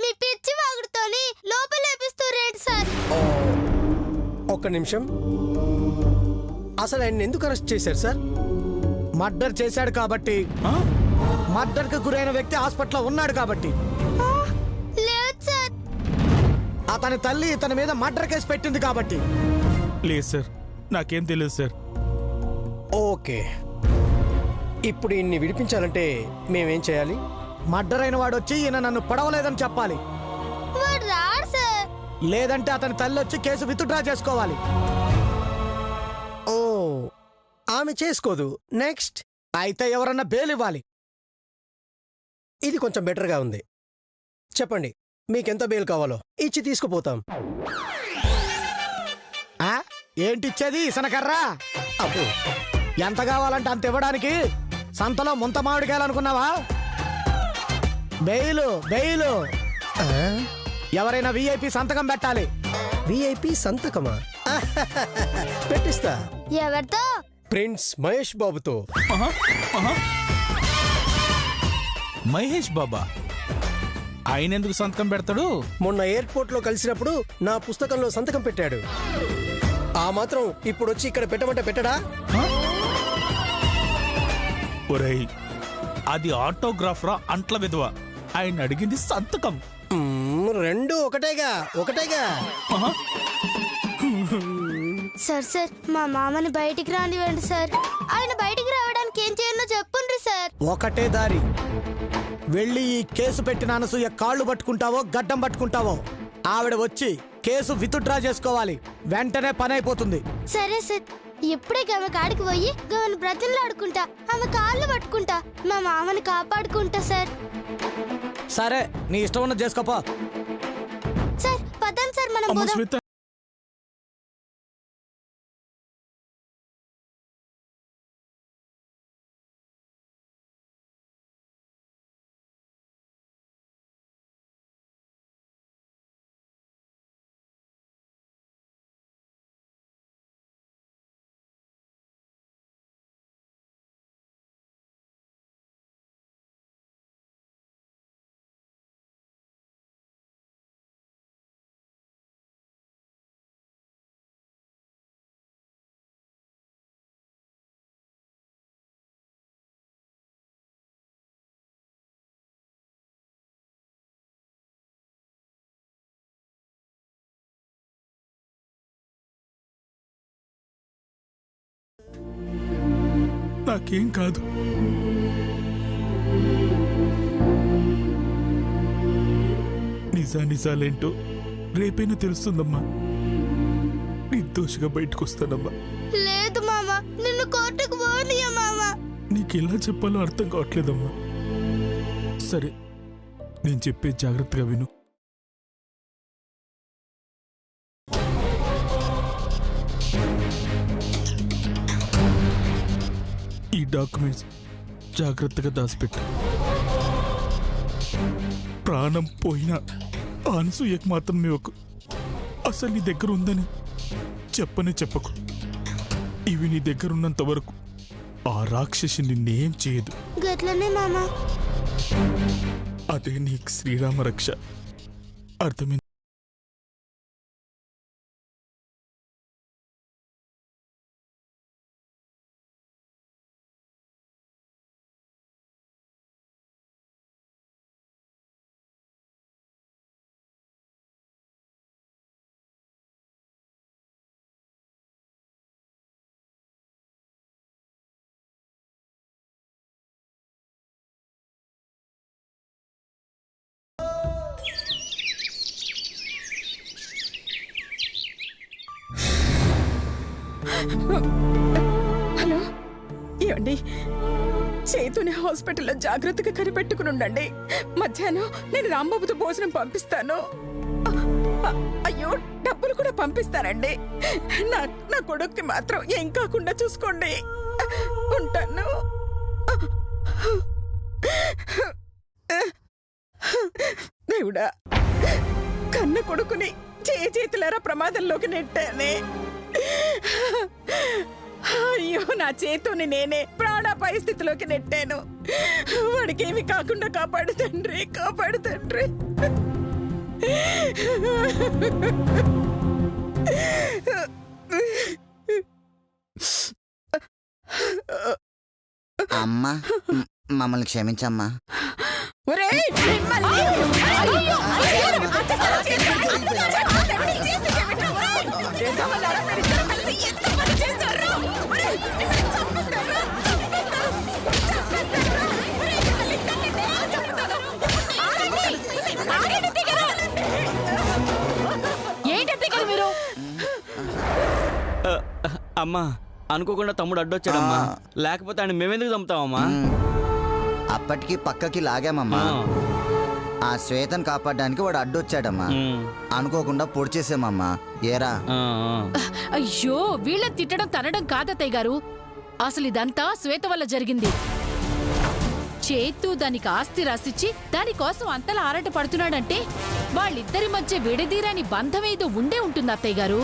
మీ పిచ్చి వాగుడుతోని లోపల లేపిస్తురేంటి సార్? ఒక్క నిమిషం, అసలు ఆయన ఎందుకు అరెస్ట్ చేశారు సార్? మర్డర్ చేశాడు కాబట్టి. మర్డర్ కు గురైన వ్యక్తి హాస్పిటల్లో ఉన్నాడు కాబట్టి. లేదు సార్. అతని తల్లి ఇతని మీద మర్డర్ కేసు పెట్టింది కాబట్టి. లేదు సార్, నాకేం తెలియదు సార్. ఓకే, ఇప్పుడు ఇన్ని విడిపించాలంటే మేమేం చేయాలి? మర్డర్ అయిన వాడు వచ్చి ఈయన నన్ను పడవలేదని చెప్పాలి. వాడు రాడు సార్. లేదంటే అతని తల్లి వచ్చి కేసు విత్డ్రా చేసుకోవాలి. ఓ, ఆమె చేసుకోదు. నెక్స్ట్ అయితే ఎవరన్నా బెయిల్ ఇవ్వాలి. ఇది కొంచెం బెటర్గా ఉంది. చెప్పండి, మీకెంత బెయిల్ కావాలో ఇచ్చి తీసుకుపోతాం. ఏంటిచ్చేది? ఇసనకర్రా? అప్పు ఎంత కావాలంటే అంత ఇవ్వడానికి సంతలో ముంత మామిడికాయాలనుకున్నావా? Bail bail. ఎవరైనా విఐపి సంతకం పెట్టాలి. విఐపి సంతకమా? పెట్టిస్తా. ఎవరితో? ప్రిన్స్ మహేష్ బాబుతో. మహేష్ బాబా ఆయన ఎందుకు సంతకం పెడతాడు? మొన్న ఎయిర్పోర్ట్ లో కలిసినప్పుడు నా పుస్తకంలో సంతకం పెట్టాడు. ఆ మాత్రం ఇప్పుడు వచ్చి ఇక్కడ పెట్టమంటే పెట్టడా? ఒరేయ్, అది ఆటోగ్రాఫరా అంట్ల విధవ? ఆయన అడిగింది సంతకం. రెండు ఒకటేగా ఒకటేగా. సార్ సార్, మా మామని బయటికి రానివ్వండి సార్. ఆయన బయటికి రావడానికి ఏం చేయాలో చెప్పుండ్రి సార్. ఒకటే దారి. వెళ్ళి ఈ కేసు పెట్టిన అనసూయ కాళ్ళు పట్టుకుంటావో గడ్డం పట్టుకుంటావో ఆవిడ వచ్చి కేసు విత్డ్రా చేసుకోవాలి. వెంటనే పని అయిపోతుంది. సరే సార్, ఇప్పుడే ఆమె కాడికి పోయి ఆమెను బ్రతిమలాడుకుంటా, ఆమె కాళ్ళు పట్టుకుంటా, మా మామని కాపాడుకుంటా సార్. సరే, నీ ఇష్టం ఉన్నది చేసుకోపో. సార్ పదండి సార్, మనం అమ్మ పోదాం. శ్వేత, నాకేం కాదు. నిజాలేంటో రేపైనా తెలుస్తుందమ్మా. నిర్దోషిగా బయటకు వస్తానమ్మా. లేదు మామ, నిన్ను కోర్టుకు పోనీయ మామ. నీకెలా చెప్పాలో అర్థం కావట్లేదమ్మా. సరే, నేను చెప్పే జాగ్రత్తగా విను. ఈ డాక్యుమెంట్స్ జాగ్రత్తగా దాచిపెట్టు. ప్రాణం పోయినా అనసూయకు మాత్రమే ఒక అసలు నీ దగ్గర ఉందని చెప్పకు. ఇవి నీ దగ్గర ఉన్నంత వరకు ఆ రాక్షసి నిన్నేం చేయదు. గట్లనే మామ. అదే నీకు శ్రీరామ రక్ష. అర్థమైంది? హలో, ఏమండి? చేతుని హాస్పిటల్లో జాగ్రత్తగా కనిపెట్టుకుని ఉండండి. మధ్యాహ్నం నేను రాంబాబుతో భోజనం పంపిస్తాను. అయ్యో, డబ్బులు కూడా పంపిస్తానండి. నా కొడుక్కి మాత్రం ఏం కాకుండా చూసుకోండి. ఉంటాను. దేవుడా, కన్న కొడుకుని చేతులారా ప్రమాదంలోకి నెట్టానే. అయ్యో, నా చేతుని నేనే ప్రాణ పరిస్థితిలోకి నెట్టాను. వాడికేమి కాకుండా కాపాడు తండ్రి, కాపాడు తండ్రి. అమ్మా మమ్మల్ని క్షమించమ్మా. ఒరేయ్, మిమ్మల్ని! అయ్యో! ఎదవలారా, మీరిద్దరూ కలిసి ఎంత పని చేశారు? ఒరేయ్, మిమ్మల్ని చంపేస్తాను! చంపేస్తాను! ఒరేయ్, మిమ్మల్ని ఇద్దరిని నేను చంపుతాను! ఆగండి, దిగరా! ఏంటి దిగరు మీరు? అమ్మా, అనుకోకుండా తమ్ముడు అడ్డొచ్చాడమ్మా. లేకపోతే ఆయన మేమెందుకు చంపుతామమ్మా? అప్పటికి పక్కకి లాగామమ్మా. ఆ శ్వేతను కాపాడడానికి వాడు అడ్డొచ్చాడమ్మా. అనుకోకుండా పొడి చేసామమ్మా. ఏరా? అయ్యో, వీళ్ళని తిట్టడం తనడం కాదత్తయ్య గారు. అసలు ఇదంతా శ్వేత వల్ల జరిగింది. చేతు దానికి ఆస్తి రాసిచ్చి దానికోసం అంతలా ఆరాట పడుతున్నాడంటే వాళ్ళిద్దరి మధ్య విడదీరాని బంధమేదో ఉండే ఉంటుంది అత్తయ్య గారు.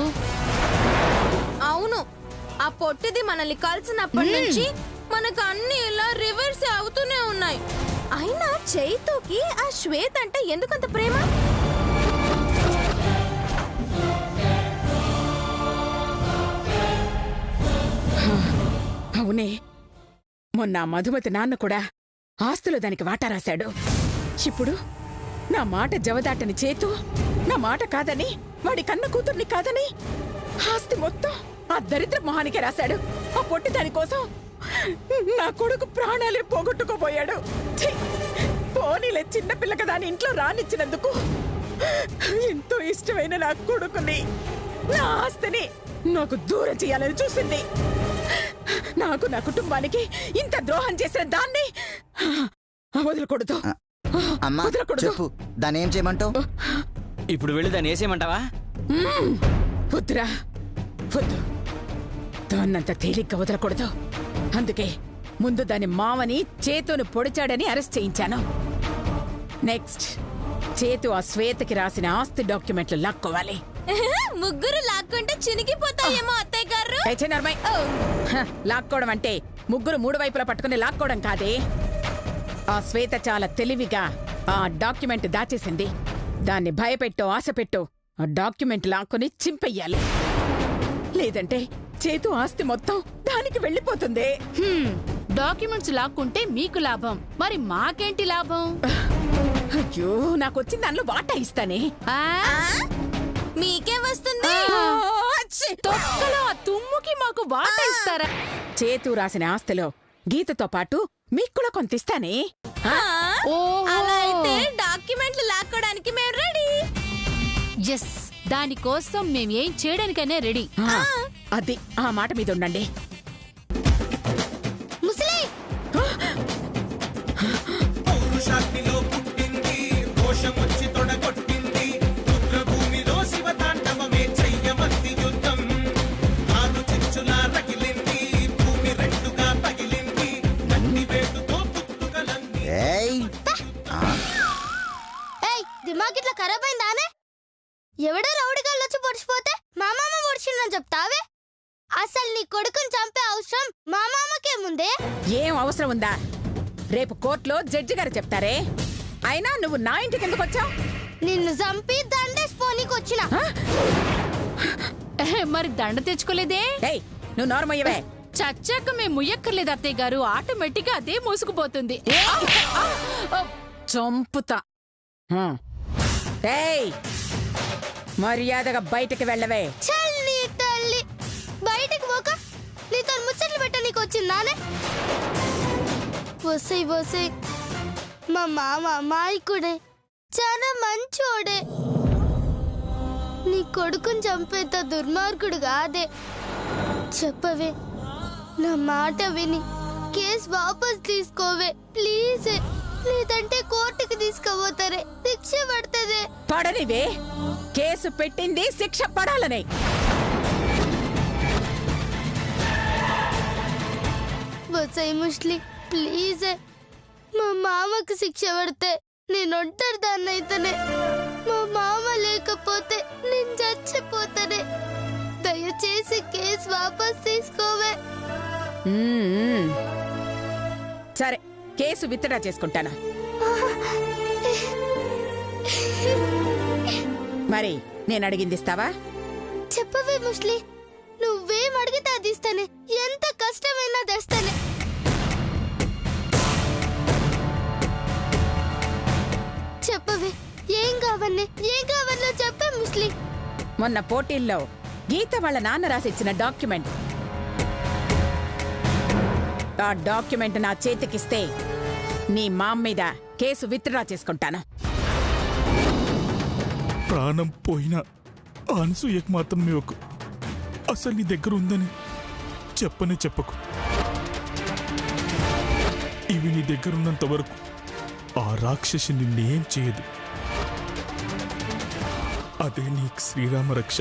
అవును, ఆ పొట్టిది మనల్ని కలిసినప్పటి నుంచి మనకు అన్ని ఇలా రివర్స్ అవుతూనే ఉన్నాయి. అయినా చైతుకి ఆ శ్వేత అంటే ఎందుకంత ప్రేమ? అవునే, మొన్న మధుమతి నాన్న కూడా ఆస్తులు దానికి వాటా రాశాడు. ఇప్పుడు నా మాట జవదాటని చేతు నా మాట కాదని, వాడి కన్న కూతుర్ని కాదని ఆస్తి మొత్తం ఆ దరిద్ర మొహానికే రాశాడు. ఆ పొట్టి దానికోసం నా కొడుకు ప్రాణాలే పోగొట్టుకోబోయాడు. ఛీ! పోనీలే, చిన్నపిల్లక దాని ఇంట్లో రానిచ్చినందుకు. ఎంతో ఇష్టమైన నా కొడుకుని, నా ఆస్తిని నాకు దూరం చేయాలని చూసింది. నాకు, నా కుటుంబానికి ఇంత ద్రోహం చేసిన దాన్ని వదలకూడదు. అమ్మా చెప్పు, దాన్ని ఏం చేయమంటావు? ఇప్పుడు వెళ్ళి దాన్ని వేసేయమంటావా? వద్దురా, వద్దు. దాన్నంత తేలిగ్గా వదలకూడదు. అందుకే ముందు దాని మామని చేతును పొడిచాడని అరెస్ట్ చేయించాను. నెక్స్ట్ చేతు ఆ శ్వేతకి రాసిన ఆస్తి డాక్యుమెంట్లు లాక్కోవాలి. ముగ్గురు లాక్కుంటే చినిగిపోతాయేమో అత్తయ్య గారు. లాక్కోవడం అంటే ముగ్గురు మూడు వైపులా పట్టుకుని లాక్కోవడం కాదే. ఆ శ్వేత చాలా తెలివిగా ఆ డాక్యుమెంట్ దాచేసింది. దాన్ని భయపెట్టో ఆశపెట్టో ఆ డాక్యుమెంట్ లాక్కొని చింపెయ్యాలి. లేదంటే చేతు ఆస్తి మొత్తం దానికి వెళ్ళిపోతుంది. డాక్యుమెంట్స్ లాక్కుంటే మీకు లాభం, మరి మాకేంటి లాభం? అయ్యో, నాకొచ్చింది దానిలో వాటా ఇస్తానే. మీకే వస్తుంది. తొక్కలో ఆ తుమ్ముకి మాకు వాటా ఇస్తారా? చేతు రాసిన ఆస్తిలో గీతతో పాటు మీకు కూడా కొంత ఇస్తానే. అలా అయితే డాక్యుమెంట్లు లాక్కోడానికి మేము రెడీ. ఎస్, దానికోసం మేం ఏం చేయడానికైనా రెడీ. అది ఆ మాట మీద ఉండండి. ముసలి పౌరుషాగ్నిలో పుట్టింది, రోషమొచ్చి తొడగొట్టింది. రుద్రభూమిలో శివతాండవమే చెయ్యమంది యుద్ధం. ఆరు చిచ్చులా రగిలింది, భూమి రెండుగా పగిలింది. నన్ని వేటుతో పుట్టుకలంది. దిమాగ్ ఇట్లా ఖరాబ్ అయిందానే? ఎవడో రౌడిగాళ్ళు వచ్చి పొడిచిపోతే మా మామ పొడిచిందని చెప్తావే? అసలు నీ కొడుకుని చంపే అవసరం మా మామకేముందే? ఏం అవసరం ఉందా? రేపు కోర్టులో జడ్జి గారు చెప్తారే. అయినా నువ్వు నా ఇంటికి ఎందుకు వచ్చావు? నిన్ను చంపి దండేసిపోనీకి వచ్చిన. మరి దండ తెచ్చుకోలేదే? ఏయ్, నువ్వు నోరమయ్యవే. చచ్చాక మేము ముయ్యక్కర్లేదు అత్తయ్య గారు, ఆటోమేటిక్ గా అదే మోసుకుపోతుంది. చంపుతా. ఏయ్, మర్యాదగా బయటకు వెళ్ళవే. చల్లి తల్లి, బయటకు పోక నీతో ముచ్చట్లు పెట్ట నీకు వచ్చిందానే? వసై వసై, మా మామ అమాయకుడే, చాలా మంచోడే. నీ కొడుకుని చంపేంత దుర్మార్గుడు కాదే. చెప్పవే, నా మాట విని కేసు వాపస్ తీసుకోవే ప్లీజ్. లేదంటే కోర్టుకి తీసుకుపోతారే, శిక్ష పడుతుంది. పడనివే, కేసు పెట్టింది శిక్ష పడాలనే. వసై ముస్లి ప్లీజ్, మా మామకు శిక్ష పడితే నేను ఒంటరి దాన్ని అయితేనే. మా మామ లేకపోతే నేను చచ్చిపోతానే. దయచేసి కేసు వాపస్ తీసుకోవే. సరే, కేసు విత్డ్రా చేసుకుంటాను. మరి నేను అడిగింది ఇస్తావా? చెప్పవే ముస్లి, నువ్వేం అడిగితే అది ఇస్తానే, ఎంత కష్టమైనా తెస్తానే. చెప్పవే, ఏం కావాలో చెప్పే ముస్లి. మొన్న పోటీల్లో గీత వాళ్ళ నాన్న రాసిచ్చిన డాక్యుమెంట్, ఆ డాక్యుమెంట్ నా చేతికిస్తే నీ మామ్ మీద కేసు విత్డ్రా చేసుకుంటాను. ప్రాణం పోయినా అనసూయకు మాత్రం ఒక అసలు నీ దగ్గర ఉందని చెప్పకు. ఇవి నీ దగ్గరున్నంత వరకు ఆ రాక్షసి నిన్నేం చేయదు. అదే నీకు శ్రీరామ రక్ష.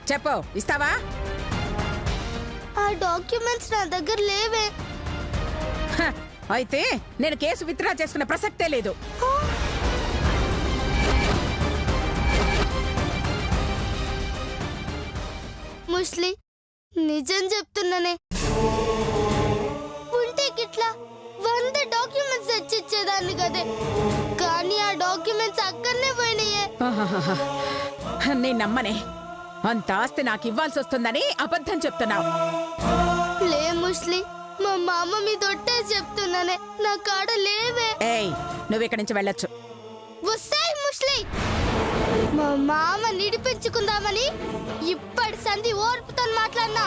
చెప్పు, ఇస్తావా? ఆ డాక్యుమెంట్స్ నా దగ్గర లేవే. అయితే నేను కేసు విత్డ్రా చేసుకునే ప్రసక్తే లేదు. ముస్లి, నిజం చెప్తున్నానే, ఉంటే గిట్లా 100 డాక్యుమెంట్స్ తెచ్చిచ్చేదాన్ని కదే, కానీ ఆ డాక్యుమెంట్స్ అక్కడనే పోయినాయే. నేను నమ్మనే. అంత ఆస్తి నాకు ఇవ్వాల్సి వస్తుందని అబద్ధం చెప్తున్నావు. లే ముస్లి, మా మామ మీద ఒట్టేసి చెప్తున్నానే, నా కాడ లేవే. ఏయ్, నువ్వు ఇక్కడి నుంచి వెళ్ళొచ్చు. వస్తాయి ముస్లి. మా మామ నిడిపించుకుందామని ఇప్పటి సంధి ఓర్పుతో మాట్లాడినా,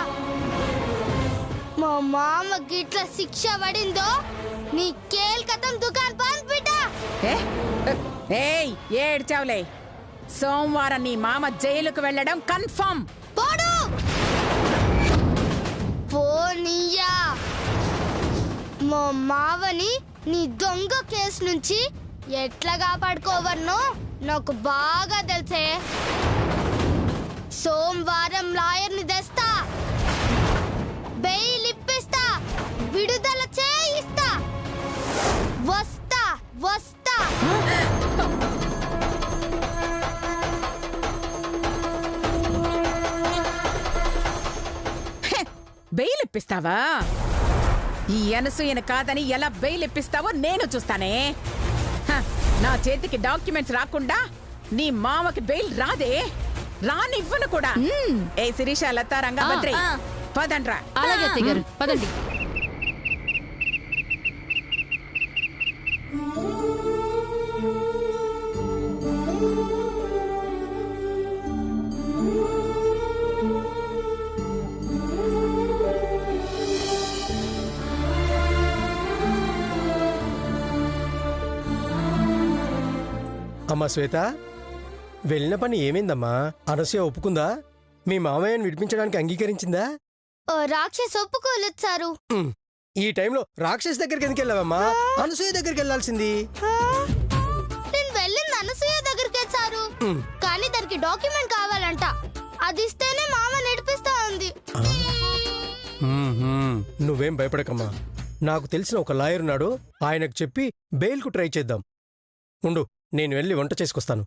మా మామ గిట్ల శిక్ష పడిందో నీ కేల్కతం దుకాన్ బంద్ బిడ్డ. ఏయ్, ఏడ్చావులే. సోమవారం నీ మామ జైలుకు వెళ్ళడం కన్ఫర్మ్. పోడు పోనీయా. మా మావని నీ దొంగ కేసు నుంచి ఎట్లా కాపాడుకోవన్నో నాకు బాగా తెలుసే. సోమవారం లాయర్ని తెస్తా, బెయిల్ ఇప్పిస్తా, విడుదల చేయిస్తా. వస్తా. బెయిల్ ఇప్పిస్తావా? ఈ అనసూయను కాదని ఎలా బెయిల్ ఇప్పిస్తావో నేను చూస్తానే. నా చేతికి డాక్యుమెంట్స్ రాకుండా నీ మామకి బెయిల్ రాదే, రానివ్వను కూడా. ఏ శిరీష, లత, రంగభద్రి, పదండ్రా. అలాగే అత్తయ్య గారు, పదండి. అమ్మా శ్వేత, వెళ్ళిన పని ఏమైందమ్మా? అనసూయ ఒప్పుకుందా? మీ మామయ్యను విడిపించడానికి అంగీకరించిందా? ఓ రాక్షస్ ఒప్పుకోలేదు సారు. ఈ టైంలో రాక్షస్ దగ్గరికి ఎందుకు వెళ్ళావమ్మా? అనసూయ దగ్గరికి వెళ్ళాల్సింది. నేను వెళ్ళింది అనసూయ దగ్గరికే సారు, కానీ దానికి డాక్యుమెంట్ కావాలంట. అది ఇస్తేనే మామ నడిపిస్తా ఉంది. నువ్వేం భయపడకమ్మా, నాకు తెలిసిన ఒక లాయర్ ఉన్నాడు, ఆయనకు చెప్పి బెయిల్కు ట్రై చేద్దాం. ఉండు, నేను వెళ్ళి వంట చేసుకొస్తాను.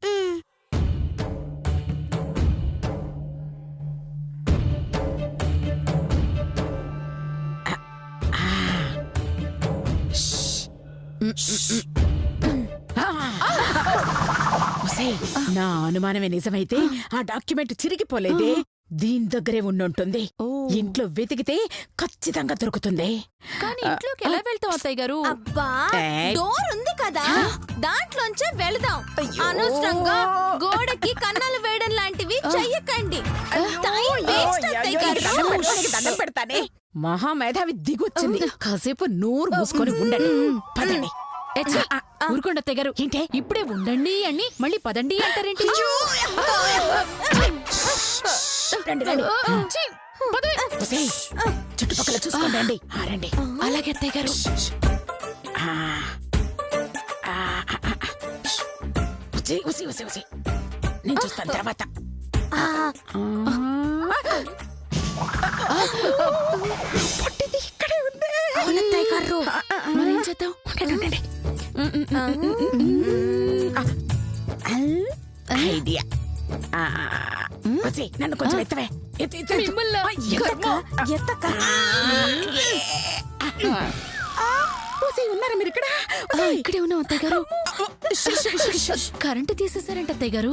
నా అనుమానమే నిజమైతే ఆ డాక్యుమెంట్ చిరిగిపోలేదే, దీని దగ్గరే ఉండుంటుంది. ఇంట్లో వెతికితే ఖచ్చితంగా దొరుకుతుంది. కానీ ఇంట్లోకి ఎలా వెళ్తాం అత్తయ్య గారు? అబ్బా, డోర్ ఉంది కదా, దాంట్లోంచే వెళదాం. అనవసరంగా గోడకి కన్నాలు వేయడం లాంటివి చెయ్యకండి. దండం పెడతానే. మహామేధావి దిగొచ్చింది, కాసేపు నోరు మూసుకొని ఉండండి. పదండి. ఊరుకోండి అత్తయ్య గారు. ఏంటే ఇప్పుడే ఉండండి అని మళ్ళీ పదండి అంటారేంటి? చుట్టుపక్కల చూసుకోండి. రండి. అలాగే అత్తయ్య గారు. నేను చూస్తాను తర్వాత. పొట్టిది ఇక్కడే ఉంది. అత్తయ్య గారు, మరేం చేద్దాం? ఐడియా. నన్ను కొంచెం ఎత్తవే. ఉన్నారా మీరు ఇక్కడ? ఇక్కడే ఉన్నాం అత్తయ్య గారు. కరెంటు తీసేశారంట అత్తయ్య గారు.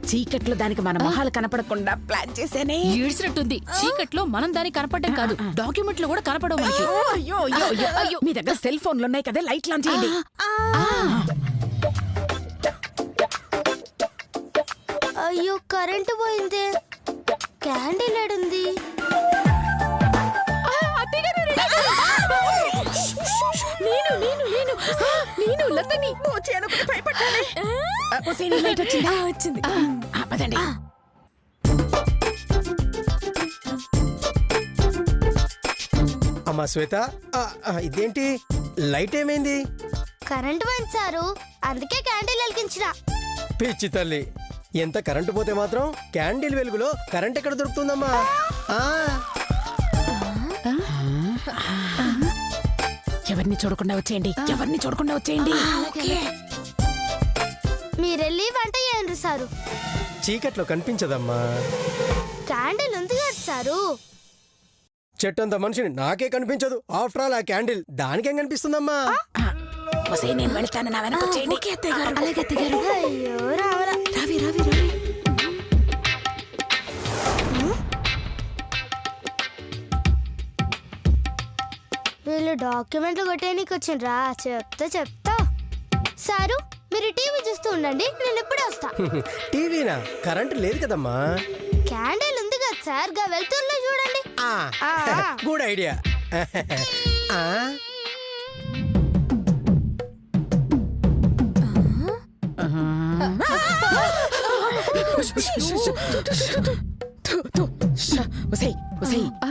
చీకట్లో దానికి మన మొహాలు కనపడకుండా ప్లాన్ చేసేనే. ఏడ్చినట్టుంది. చీకట్లో మనం దానికి కనపడడం కాదు, డాక్యుమెంట్ లో కూడా కనపడవు మనకి. అయ్యో అయ్యో అయ్యో అయ్యో, మీ దగ్గర సెల్ ఫోన్లు ఉన్నాయి కదా, లైట్లు ఆన్ చేయండి. అయ్యో కరెంటు పోయింది. క్యాండిల్ ఏడుంది? నేను లతని భయపడ్డానే. లైట్ వచ్చిందా? వచ్చింది. పదండి. అమ్మా శ్వేత, ఇదేంటి లైట్ ఏమైంది? కరెంటు పోయింది సారు, అందుకే క్యాండిల్ వెలిగించిన. పిచ్చి తల్లి, ఎంత కరెంటు పోతే మాత్రం క్యాండిల్ వెలుగులో కరెంట్ ఎక్కడ దొరుకుతుందమ్మా? ఎవరిని చూడకుండా వచ్చేయండి, ఎవరిని చూడకుండా వచ్చేయండి. మీరెళ్ళి వంట చేయండి సారు. చీకట్లో కనిపించదమ్మా. క్యాండిల్ ఉంది కదా సారు. చెట్టంత మనిషిని నాకే కనిపించదు. ఆఫ్టర్ ఆల్ ఆ క్యాండిల్ దానికేం కనిపిస్తుందమ్మా? నేను వెళ్తాను, నా వెనక వచ్చేయండి. అయ్యో రావరా. వీళ్ళు డాక్యుమెంట్లు కొట్టేయడానికి వచ్చిండ్రా. చెప్తా సారు, మీరు టీవీ చూస్తూ ఉండండి, నేను ఇప్పుడే వస్తా. టీవీనా? కరెంట్ లేదు కదమ్మా. క్యాండిల్ ఉంది కదా సార్, గా వెళ్తుర్లో చూడండి. Good idea.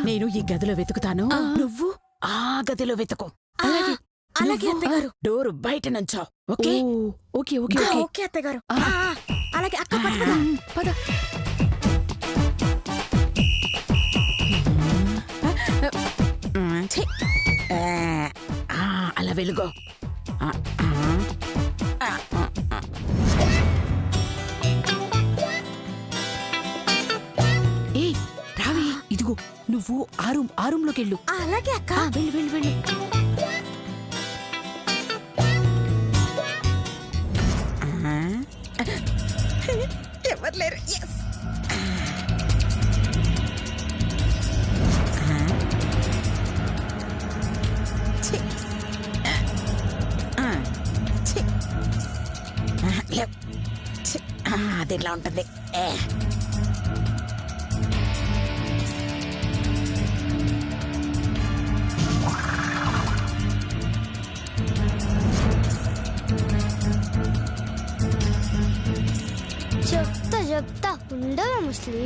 నేను ఈ గదిలో వెతుకుతాను, నువ్వు ఆ గదిలో వెతుకు. అలాగే అత్తగారు. డోరు బయట నుంచో. ఓకే ఓకే ఓకే ఓకే అత్తగారు. అలాగే అక్క పద. అలా వెలుగో. ఏ రావి, ఇదిగో నువ్వు ఆ రూమ్ లోకి వెళ్ళు. అలాగే అక్క. వెళ్ళు. ఎవరు లేరు. అది ఇట్లా ఉంటుంది. చెప్తా ఉండవా ముస్లి.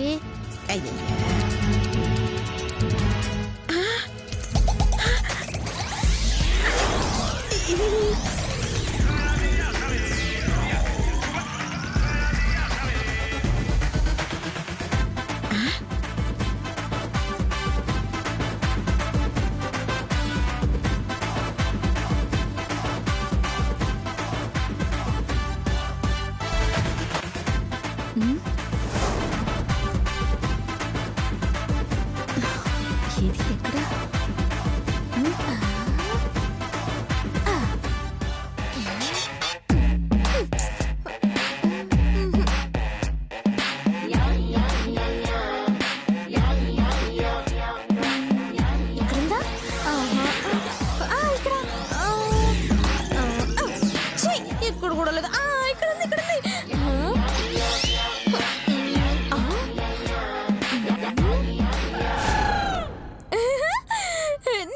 ఇక్కడ కూడా లేదు. ఇక్కడ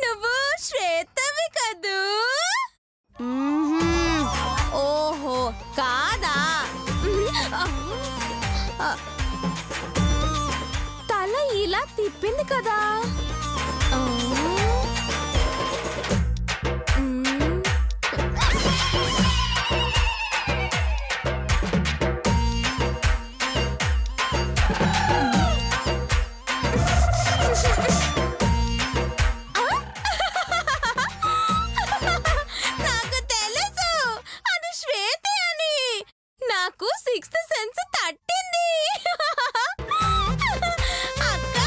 నువ్వు శ్వేతవి కదూ? ఓహో కాదా? తల ఇలా తిప్పింది కదా. నాకు తెలుసు అది శ్వేత అని. నాకు 6th సెన్స్ తట్టింది. అక్క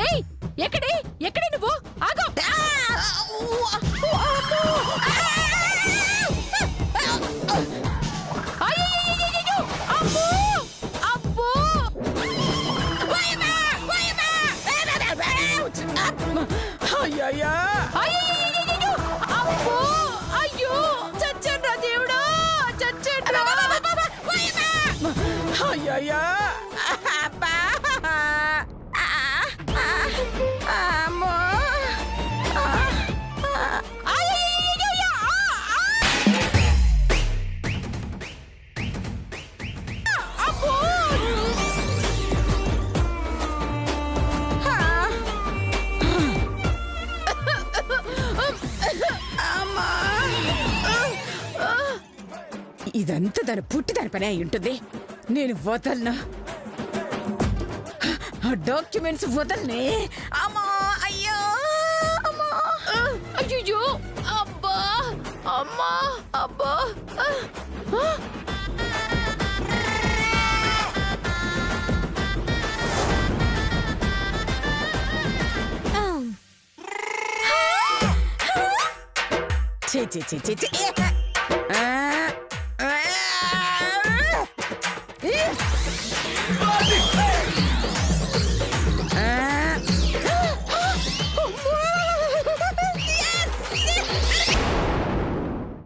ఏయ్, ఎక్కడే ఎక్కడే నువ్వు ఆగో. అయ్యయ్యయ్యయ్యయ్యో! అబ్బో! అబ్బో! అయ్యయ్యా! అయ్యయ్యయ్యయ్యయ్యో! అబ్బో! అయ్యో! చచ్చానురా దేవుడా! చచ్చానురా! అయ్యయ్యా! అబ్బా! అమ్మో! అయ్యయ్యయ్యయ్యయ్యో! అబ్బో! ఇదంతా దాని పుట్టిదాని పని అయి ఉంటుంది. నేను వదలను. ఆ డాక్యుమెంట్స్ వదలనే. అమ్మా! అయ్యో! అమ్మా! అయ్యయ్యో! అబ్బా! అమ్మా! అబ్బా! చే చే చే చే చే.